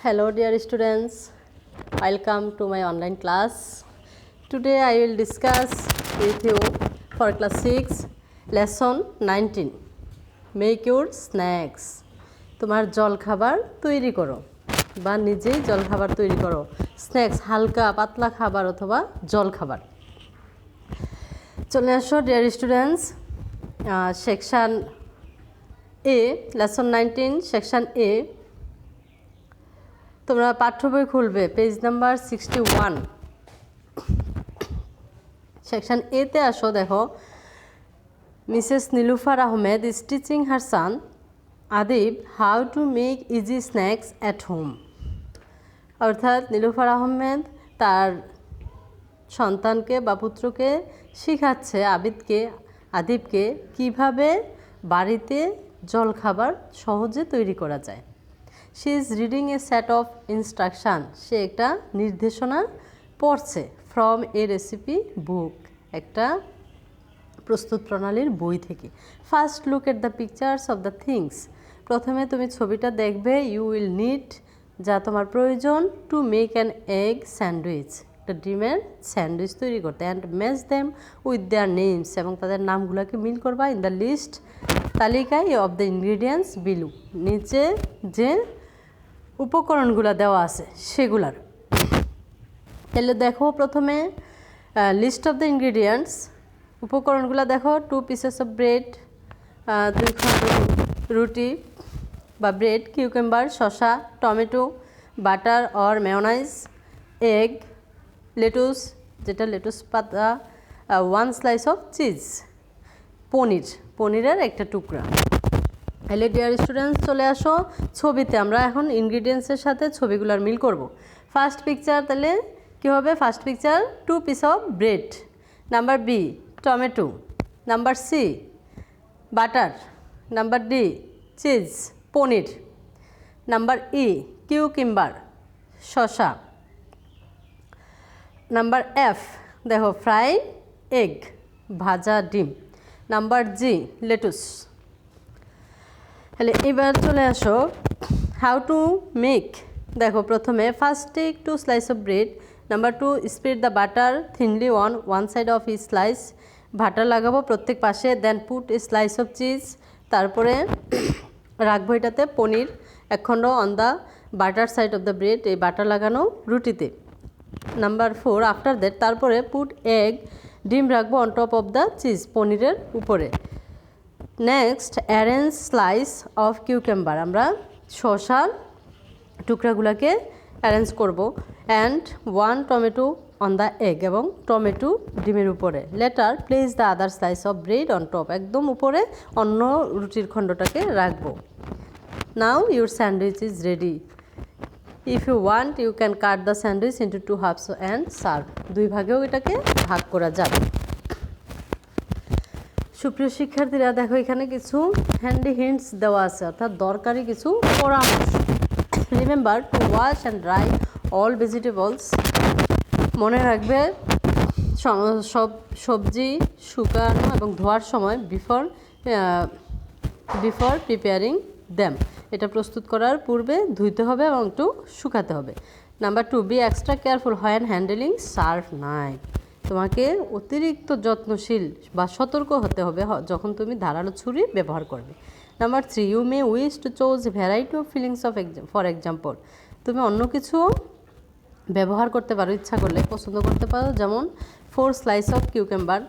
Hello dear students, welcome to my online class. Today I will discuss with you for class 6 lesson 19. Make your snacks. তোমার জল খাবার তৈরি করো বা নিজেই জল খাবার তৈরি করো। স্ন্যাক্স হালকা পাতলা খাবার অথবা জল খাবার। চলে আসো dear students, section A lesson 19 section A. তোমরা পাঠ্য বই খুলবে পেজ নাম্বার 61। সেকশন এতে আসো, দেখো Mrs Nilufar Ahmed is teaching her son Adib how to make easy snacks at home. অর্থাৎ নীলুফার আহমেদ তার সন্তানকে বা পুত্রকে শিখাচ্ছে আদিবকে কিভাবে বাড়িতে জলখাবার সহজে তৈরি করা যায়। She is reading a set of instruction, সে একটা নির্দেশনা পড়ছে। ফ্রম এ রেসিপি বুক, একটা প্রস্তুত প্রণালীর বই থেকে। First look at the pictures of the things, প্রথমে তুমি ছবিটা দেখবে। ইউ উইল নিড, যা তোমার প্রয়োজন। To make an egg sandwich, একটা ডিমের স্যান্ডউইচ তৈরি করতে। And match them with their names, এবং তাদের নামগুলোকে মিল করবা। ইন দ্য লিস্ট, তালিকায় অফ দ্য ইনগ্রিডিয়েন্টস বিলু, নিচে যে উপকরণগুলো দেওয়া আছে সেগুলার। তাহলে দেখো প্রথমে লিস্ট অফ দ্য ইনগ্রিডিয়েন্টস, উপকরণগুলো দেখো। 2 পিসেস অফ ব্রেড, 2 খণ্ড রুটি বা ব্রেড, কিউকাম্বার শসা, tomato, butter or mayonnaise, egg, lettuce যেটা লেটুস পাতা, 1 স্লাইস অফ চিজ, পনিরের একটা টুকরা। হ্যালো ডিয়ার স্টুডেন্টস, চলে আসো ছবিতে। আমরা এখন ইনগ্রিডিয়েন্টসের সাথে ছবিগুলোর মিল করব। ফার্স্ট পিকচার, তাহলে কী হবে? First picture 2 piece of bread, number B tomato, number C butter, number D cheese paneer, number E cucumber শসা, নাম্বার এফ দেখো ফ্রাই এগ ভাজা ডিম, নাম্বার জি লেটুস। তাহলে এবার চলে আসো হাউ টু মেক। দেখো প্রথমে first take 2 slice of bread, number 2 spread the butter thinly on 1 side of each slice, butter লাগাবো প্রত্যেক পাশে। Then put a slice of cheese, তারপরে রাখবো এটাতে পনির 1 খণ্ড on the butter side of the bread, এই বাটার লাগানো রুটিতে। নাম্বার 4 আফটার দ্যাট, তারপরে পুট এগ ডিম রাখবো on top of the cheese, পনিরের উপরে। Next arrange slice of cucumber, আমরা শসার টুকরাগুলোকে অ্যারেঞ্জ করব। And 1 tomato on the egg, এবং টমেটো ডিমের উপরে। Later place the other slice of bread on top, একদম উপরে অন্য রুটির খণ্ডটাকে রাখবো। Now your sandwich is ready. If you want you can cut the sandwich into 2 halves and serve, 2 ভাগেও এটাকে ভাগ করা যাবে। সুপ্রিয় শিক্ষার্থীরা, দেখো এখানে কিছু হ্যান্ডি হিন্টস দেওয়া আছে, অর্থাৎ দরকারি কিছু পরামর্শ। Remember to wash and dry all vegetables, মনে রাখবে সব সবজি শুকানো এবং ধোয়ার সময় বিফোর প্রিপেয়ারিং দ্যাম, এটা প্রস্তুত করার পূর্বে ধুইতে হবে এবং একটু শুকাতে হবে। Number 2 be extra careful when handling sharp knife, তোমাকে অতিরিক্ত যত্নশীল বা সতর্ক হতে হবে যখন তুমি ধারালো ছুরি ব্যবহার করবে। Number 3 you may wish to choose variety of fillings of for example, তুমি অন্য কিছু ব্যবহার করতে পারো, ইচ্ছা করলে পছন্দ করতে পারো। যেমন 4 স্লাইস অফ কিউকাম্বার,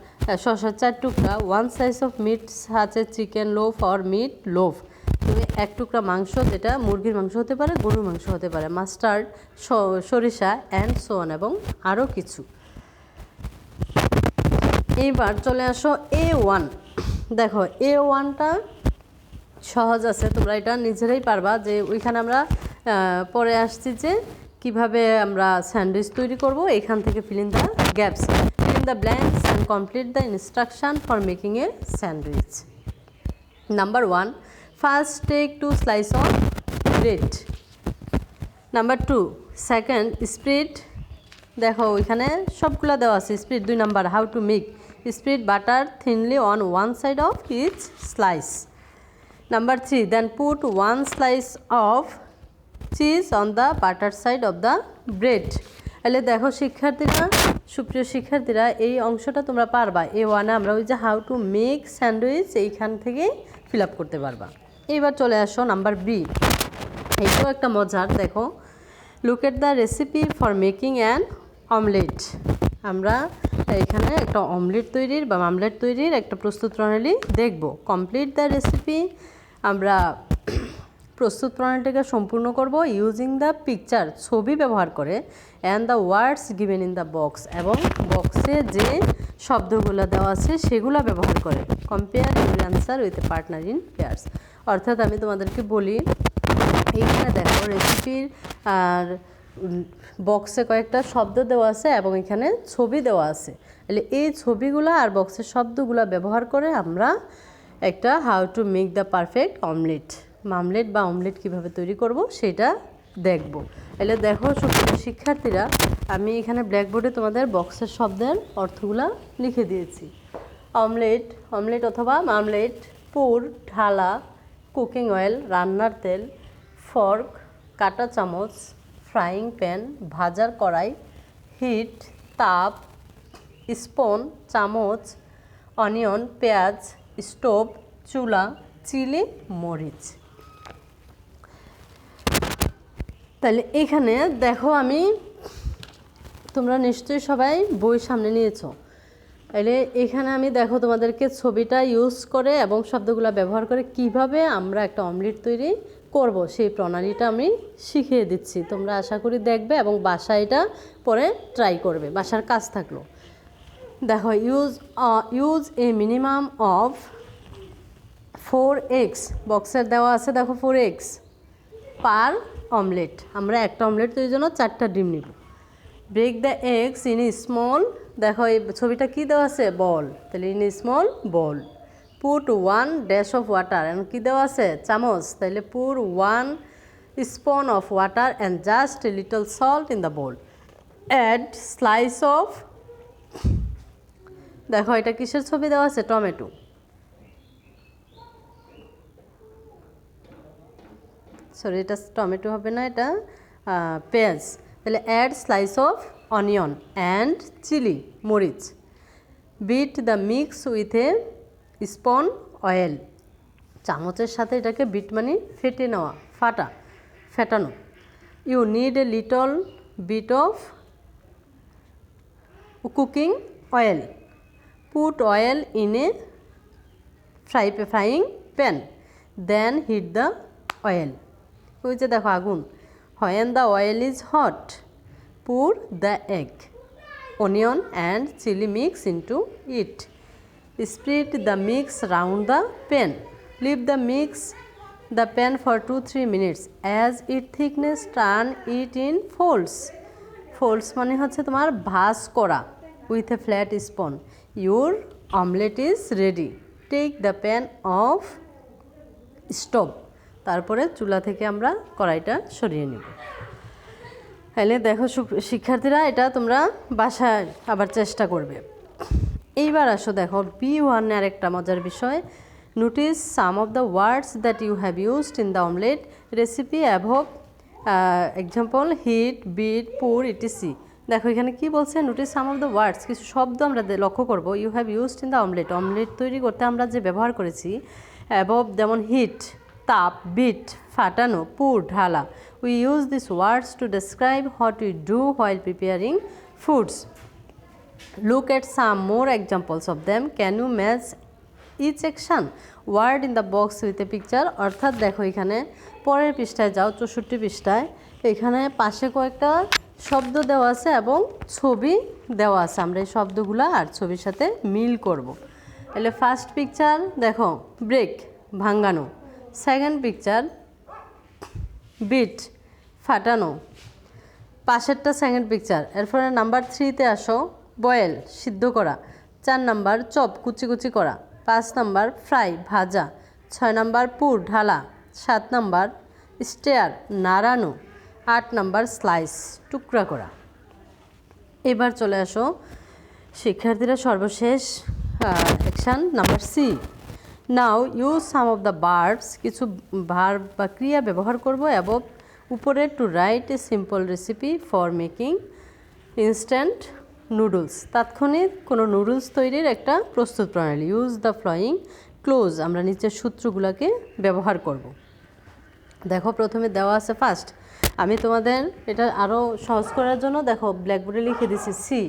শসার 4 টুকরা, 1 স্লাইস অফ মিট আছে chicken loaf or meat loaf, তুমি 1 টুকরা মাংস, যেটা মুরগির মাংস হতে পারে, গরুর মাংস হতে পারে, মাস্টার্ড সরিষা অ্যান্ড সো অন, এবং আরও কিছু। এইবার চলে আসো A1। দেখো A1টা সহজ আছে, তোমরা এটা নিজেরাই পারবা। যে ওইখানে আমরা পরে আসছি যে কিভাবে আমরা স্যান্ডউইচ তৈরি করব, এখান থেকে fill in the gaps, fill in the blanks and complete the instruction for making a sandwich. Number 1 first take 2 slice of bread, number 2 second spread, দেখো ওইখানে সবগুলো দেওয়া আছে। Spread 2 number, how to make spread butter thinly on 1 side of each slice. Number 3 then put 1 slice of cheese on the butter side of the bread. তাহলে দেখো শিক্ষার্থীরা, সুপ্রিয় শিক্ষার্থীরা, এই অংশটা তোমরা পারবা। A1 আমরা ওই যে হাউ টু মেক স্যান্ডউইচ এইখান থেকে ফিল আপ করতে পারবা। এইবার চলে আসো নাম্বার বি। এইটাও একটা মজার, দেখো look at the recipe for making an omelette. আমরা এখানে একটা অমলেট তৈরির বা মামলেট তৈরির একটা প্রস্তুত প্রণালী দেখব। কমপ্লিট দ্য রেসিপি, আমরা প্রস্তুত প্রণালীটাকে সম্পূর্ণ করব ইউজিং দ্য পিকচার, ছবি ব্যবহার করে, and the words given in the box, এবং বক্সে যে শব্দগুলো দেওয়া আছে সেগুলো ব্যবহার করে। Compare your answer with a partner in pairs. অর্থাৎ আমি তোমাদেরকে বলি, এইখানে দেখো রেসিপির আর বক্সে কয়েকটা শব্দ দেওয়া আছে এবং এখানে ছবি দেওয়া আছে। তাহলে এই ছবিগুলো আর বক্সের শব্দগুলো ব্যবহার করে আমরা একটা how to make the perfect omelette, মামলেট বা অমলেট কীভাবে তৈরি করব সেটা দেখব। তাহলে দেখো শিক্ষার্থীরা, আমি এখানে ব্ল্যাকবোর্ডে তোমাদের বক্সের শব্দের অর্থগুলো লিখে দিয়েছি। অমলেট, অমলেট অথবা মামলেট, পুর ঢালা, কুকিং অয়েল রান্নার তেল, ফর্ক কাটা চামচ, ফ্রাইং প্যান ভাজার কড়াই, হিট তাপ, স্পুন চামচ, অনিয়ন পেঁয়াজ, স্টোভ চুলা, চিলি মরিচ। তাহলে এখানে দেখো, আমি তোমরা নিশ্চয়ই সবাই বই সামনে নিয়েছো। তাহলে এখানে আমি দেখো তোমাদেরকে ছবিটা ইউজ করে এবং শব্দগুলো ব্যবহার করে কিভাবে আমরা একটা অমলেট তৈরি করব সেই প্রণালীটা আমি শিখিয়ে দিচ্ছি। তোমরা আশা করি দেখবে এবং বাসায় এটা পরে ট্রাই করবে, বাসার কাজ থাকলো। দেখো use a minimum of 4 eggs, বক্সের দেওয়া আছে দেখো 4 eggs পার অমলেট। আমরা একটা অমলেট তৈরির জন্য 4টা ডিম নিব। Break the eggs in small, দেখো এই ছবিটা কী দেওয়া আছে বল, তাহলে in small bowl. Put 1 dash of water, এবং কী দেওয়া আছে চামচ, তাহলে pour 1 spoon of water and just a little salt in the bowl. Add slice of, দেখো এটা কিসের ছবি দেওয়া আছে টমেটো, সরি এটা টমেটো হবে না, এটা পেঁয়াজ। তাহলে add slice of onion and chilli মরিচ। Beat the mix with a spoon oil, চামচের সাথে এটাকে বিট মানে ফেটে নেওয়া, ফেটানো। You need a little bit of cooking oil, put oil in a frying pan, then heat the oil. ওই যে দেখো আগুন, when the oil is hot, pour the egg, onion and chili mix into it. Spread the mix round the pan. Leave the pan for 2-3 minutes. As it thickness, turn it in folds. Folds মানে হচ্ছে তোমার ভাঁজ করা with a flat spoon. Your omelette is ready. Take the pan off stove. তারপরে চুলা থেকে আমরা কড়াইটা সরিয়ে নেব। তাহলে দেখো শিক্ষার্থীরা, এটা তোমরা বাসায় আবার চেষ্টা করবে। এইবার আসো দেখো B1 এর একটা মজার বিষয়, notice some of the words that you have used in the omelette recipe above, example heat beat pour etc. দেখো এখানে কি বলছে, notice some of the words, কিছু শব্দ আমরা লক্ষ্য করব you have used in the omelette, omelette তৈরি করতে আমরা যে ব্যবহার করেছি। অ্যাভব যেমন হিট তাপ, বিট ফাটানো, পুর ঢালা। We use this words to describe what we do while preparing foods. Look at some more examples of them, can you match each action word in the box with a picture. অর্থাৎ দেখো এখানে পরের পৃষ্ঠায় যাও, 64 পৃষ্ঠায়, এখানে পাশে কয়েকটা শব্দ দেওয়া আছে এবং ছবি দেওয়া আছে। আমরা এই শব্দগুলো আর ছবির সাথে মিল করব। তাহলে ফার্স্ট পিকচার দেখো ব্রেক ভাঙ্গানো, সেকেন্ড পিকচার বিট ফাটানো, পাশেরটা সেকেন্ড পিকচার। এরপরে নাম্বার 3তে আসো বয়েল সিদ্ধ করা, 4 নাম্বার চপ কুচি কুচি করা, 5 নাম্বার ফ্রাই ভাজা, 6 নাম্বার পুর ঢালা, 7 নাম্বার স্টেয়ার নাড়ানো, 8 নাম্বার স্লাইস টুকরা করা। এবার চলে আসো শিক্ষার্থীরা সর্বশেষ action number C. Now use some of the verbs, কিছু ভার্ব বা ক্রিয়া ব্যবহার করব অ্যাবভ উপরে to write a simple recipe for making instant noodles, তাৎক্ষণিক কোনো নুডলস তৈরির একটা প্রস্তুত প্রণালী। ইউজ দ্য ফ্লোয়িং ক্লোজ, আমরা নিচের সূত্রগুলোকে ব্যবহার করব। দেখো প্রথমে দেওয়া আছে ফার্স্ট, আমি তোমাদের এটা আরও সহজ করার জন্য দেখো ব্ল্যাকবোর্ডে লিখে দিছি সি।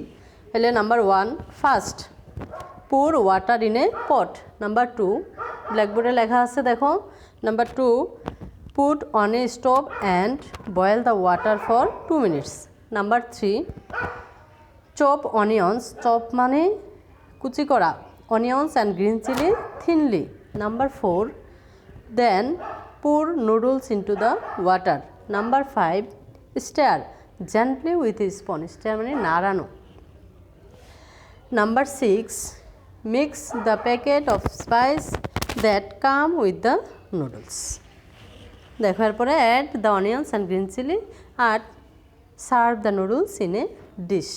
হলে number 1 first pour water in a pot, number 2 ব্ল্যাকবোর্ডে লেখা আছে দেখো number 2 put on a stove and boil the water for 2 minutes, number 3 chop onions, chop মানে কুচি করা, onions and green chili thinly, number 4 then pour noodles into the water, number 5 stir gently with a spoon, stir মানে নাড়ানো, number 6 mix the packet of spice that come with the noodles. দেখো এরপরে add the onions and green chili and serve the noodles in a dish.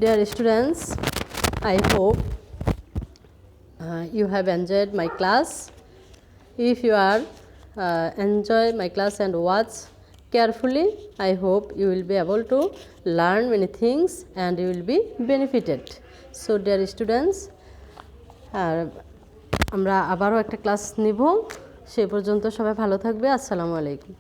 Dear students, I hope you have enjoyed my class. If you are enjoy my class and watch carefully, I hope you will be able to learn many things and you will be benefited. So dear students, আমরা আবারও একটা class নিব, সে পর্যন্ত সবাই ভালো থাকবে। আসসালামু আলাইকুম।